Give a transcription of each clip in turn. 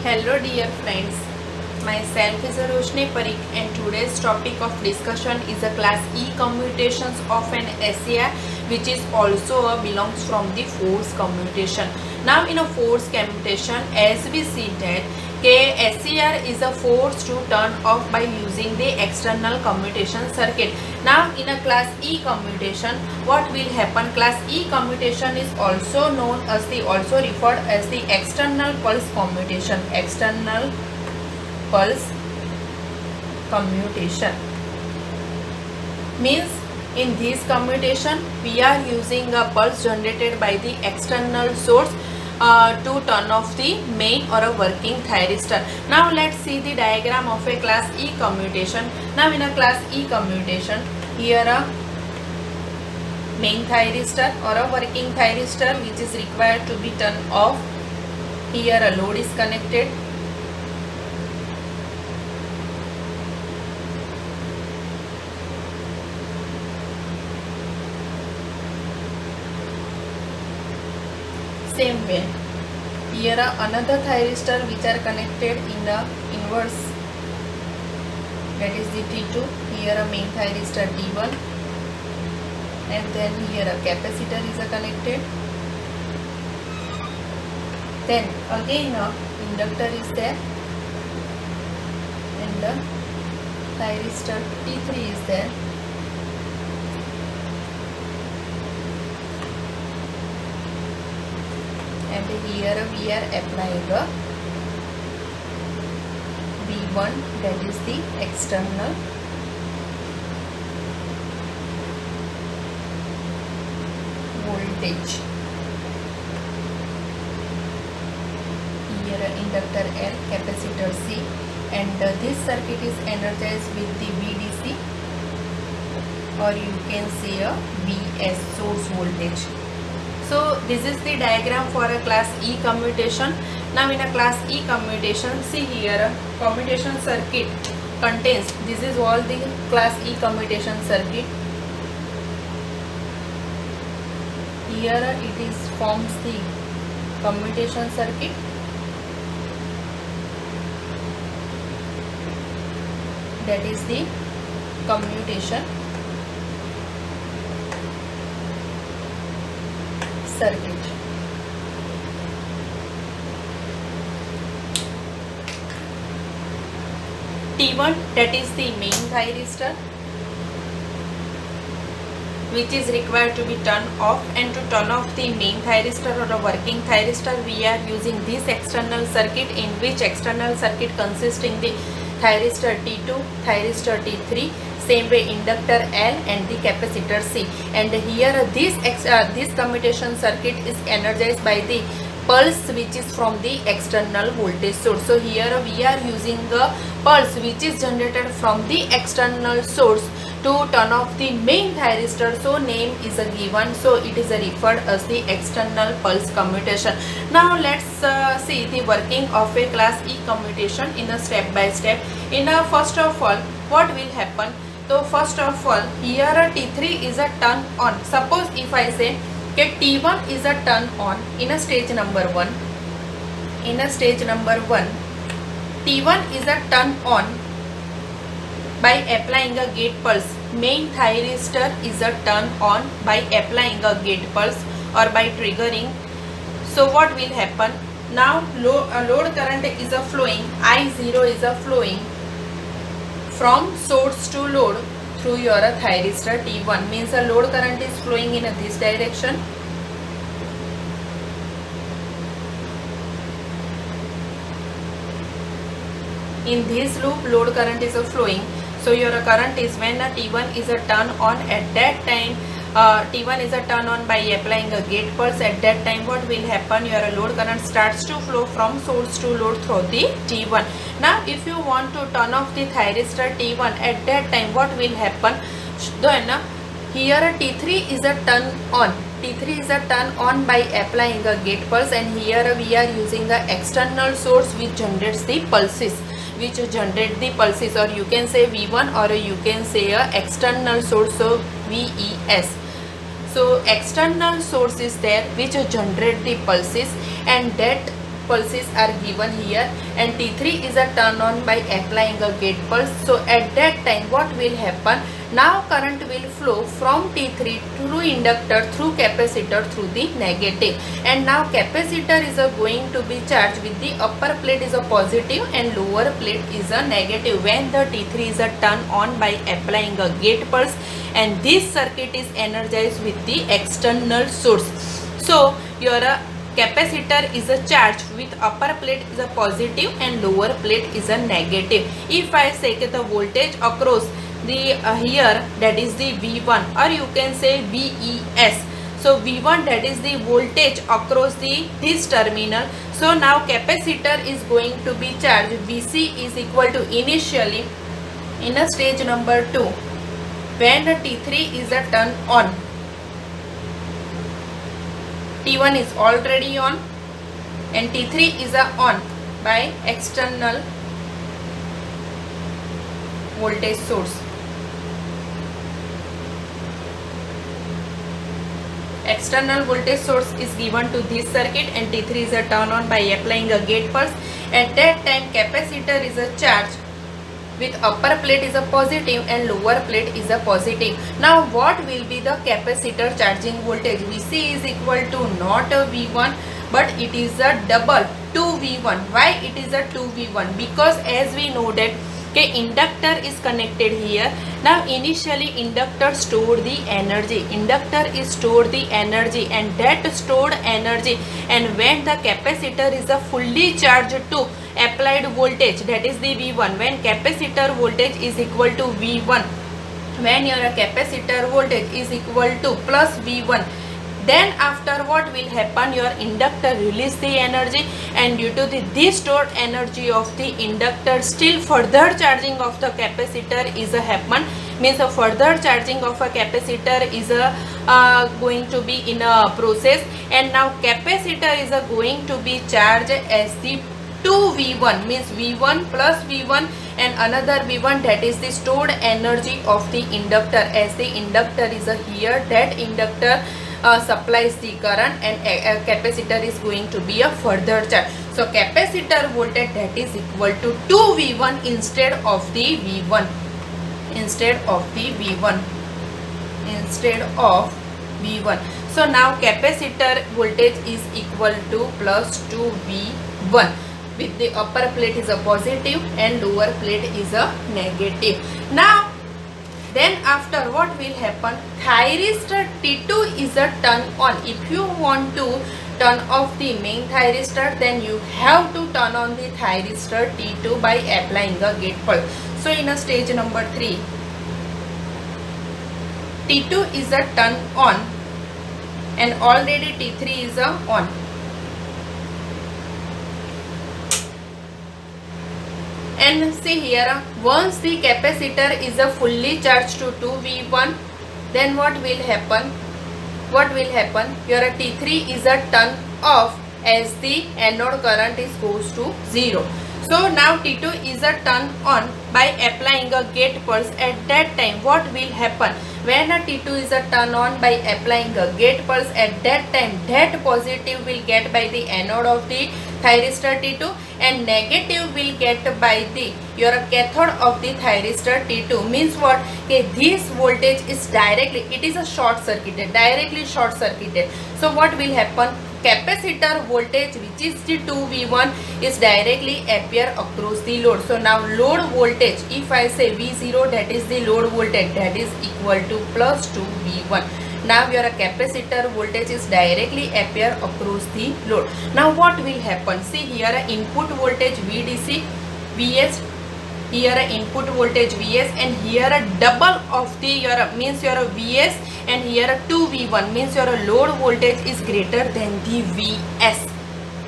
Hello dear friends, myself is Roshni Parikh and today's topic of discussion is a class E commutations of an SAR which is also belongs from the force commutation. Now in a force commutation, as we see that SAR is a force to turn off by using the external commutation circuit. Now in a class E commutation, what will happen? Class E commutation is also known as also referred as the external pulse commutation. External pulse commutation means in this commutation we are using a pulse generated by the external source to turn off the main or a working thyristor. Now let's see the diagram of a class E commutation. Now in a class E commutation, here a main thyristor or a working thyristor which is required to be turned off. Here a load is connected. Same way, here are another thyristor which are connected in the inverse, that is the T2. Here a main thyristor T1, and then here a capacitor is connected. Then again a inductor is there, and the thyristor T3 is there. And here we are applying a V1, that is the external voltage. Here inductor L, capacitor C, and this circuit is energized with the VDC, or you can say a VS, source voltage. So this is the diagram for a class E commutation. Now in a class E commutation, see here commutation circuit contains, this is all the class E commutation circuit. Here it is forms the commutation circuit. That is the commutation circuit. T1, that is the main thyristor which is required to be turned off, and to turn off the main thyristor or a working thyristor we are using this external circuit, in which external circuit consisting the thyristor T2, thyristor T3, same way inductor L and the capacitor C. And here this commutation circuit is energized by the pulse which is from the external voltage source. So here we are using a pulse which is generated from the external source to turn off the main thyristor. So name is given, so it is referred as the external pulse commutation. Now let's see the working of a class E commutation in a step by step. In a first of all, what will happen? So first of all, here a T3 is a turn on. Suppose if I say T1 is a turn on in a stage number 1. In a stage number 1, T1 is a turn on by applying a gate pulse. Main thyristor is a turn on by applying a gate pulse or by triggering. So what will happen? Now load current is a flowing, I0 is a flowing from source to load through your thyristor T1, means a load current is flowing in this direction. In this loop load current is flowing. So your current is, when a T1 is a turn on, at that time T1 is a turn on by applying a gate pulse. At that time what will happen? Your load current starts to flow from source to load through the T1. Now if you want to turn off the thyristor T1, at that time what will happen? Then here T3 is a turn on. T3 is a turn on by applying a gate pulse, and here we are using the external source which generates the pulses, or you can say V1, or you can say a external source, so VES. So external source is there which generate the pulses, and that pulses are given here, and T3 is a turn on by applying a gate pulse. So at that time what will happen? Now current will flow from T3 through inductor, through capacitor, through the negative, and now capacitor is going to be charged with the upper plate is a positive and lower plate is a negative when the T3 is a turn on by applying a gate pulse, and this circuit is energized with the external source. So your capacitor is a charge with upper plate is a positive and lower plate is a negative. If I say the voltage across the here, that is the V1, or you can say VES. So V1, that is the voltage across this terminal. So now capacitor is going to be charged. VC is equal to initially in a stage number 2 when the T3 is a turn on. T1 is already on and T3 is a on by external voltage source. External voltage source is given to this circuit and T3 is a turn on by applying a gate pulse. At that time capacitor is a charge with upper plate is a positive and lower plate is a positive. Now what will be the capacitor charging voltage? VC is equal to not a V1 but it is a double 2V1. Why it is a 2V1? Because as we know that inductor is connected here. Now initially inductor stored the energy. Inductor is stored the energy, and that stored energy, and when the capacitor is a fully charged to applied voltage, that is the V1, when capacitor voltage is equal to V1, when your capacitor voltage is equal to plus V1, then after what will happen? Your inductor release the energy, and due to this stored energy of the inductor, still further charging of the capacitor is a happen. Means a further charging of a capacitor is going to be in a process, and now capacitor is going to be charged as the 2V1, means V1 plus V1 and another V1, that is the stored energy of the inductor. As the inductor is here, that inductor supplies the current, and a capacitor is going to be a further charge. So capacitor voltage, that is equal to 2V1 instead of the V1. Instead of the V1. Instead of V1. So now capacitor voltage is equal to plus 2V1. With the upper plate is a positive and lower plate is a negative. Now then after what will happen? Thyristor T2 is a turn on. If you want to turn off the main thyristor, then you have to turn on the thyristor T2 by applying a gate pulse. So in a stage number 3, T2 is a turn on and already T3 is a on. And see here, once the capacitor is a fully charged to 2V1, then what will happen? What will happen? Your T3 is a turn off as the anode current is goes to 0. So now T2 is a turn on by applying a gate pulse. At that time what will happen? When a T2 is a turn on by applying a gate pulse, at that time that positive will get by the anode of the thyristor T2 and negative will get by the your cathode of the thyristor T2. Means what? Okay, this voltage is directly, it is a short circuited, directly short circuited. So what will happen? Capacitor voltage, which is the 2V1, is directly appear across the load. So now load voltage, if I say V0, that is the load voltage, that is equal to plus 2V1. Now your capacitor voltage is directly appear across the load. Now what will happen? See here input voltage VDC, VS, here input voltage Vs, and here a double of the your means your Vs, and here a 2V1 means your load voltage is greater than the Vs.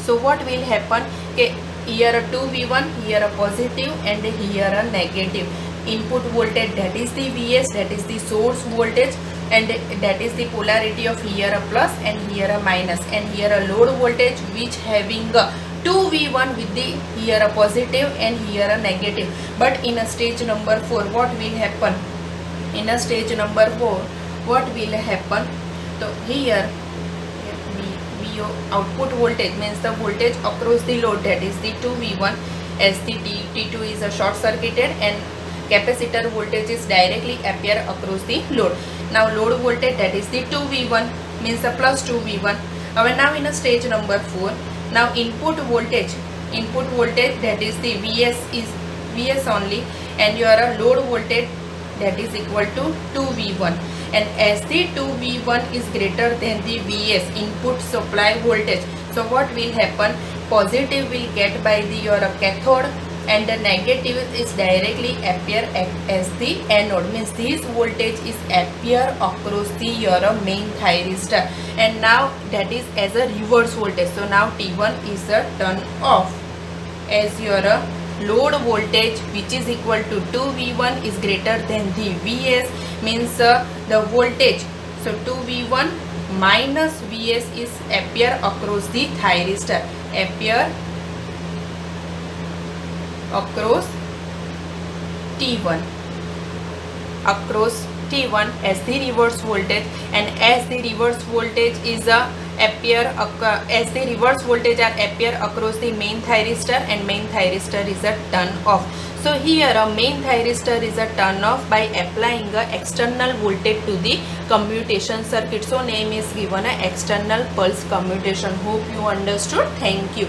So what will happen? Okay, here a 2V1, here a positive and here a negative. Input voltage, that is the Vs, that is the source voltage, and that is the polarity of here a plus and here a minus, and here a load voltage which having a 2V1 with the here a positive and here a negative. But in a stage number 4 what will happen? In a stage number 4 what will happen? So here VO output voltage means the voltage across the load, that is the 2V1, as the T2 is a short circuited and capacitor voltage is directly appear across the load. Now load voltage, that is the 2V1 means the plus 2V1. Now in a stage number 4, now input voltage that is the Vs is Vs only, and your load voltage that is equal to 2V1, and as the 2V1 is greater than the Vs input supply voltage, so what will happen, positive will get by the your cathode and the negative is directly appear as the anode, means this voltage is appear across the your main thyristor, and now that is as a reverse voltage. So now T1 is a turn off, as your load voltage which is equal to 2V1 is greater than the Vs, means the voltage, so 2V1 minus Vs is appear across the thyristor, appear across T1 as the reverse voltage, and as the reverse voltage is appear across the main thyristor, and main thyristor is a turn off. So here a main thyristor is a turn off by applying a external voltage to the commutation circuit. So name is given a external pulse commutation. Hope you understood. Thank you.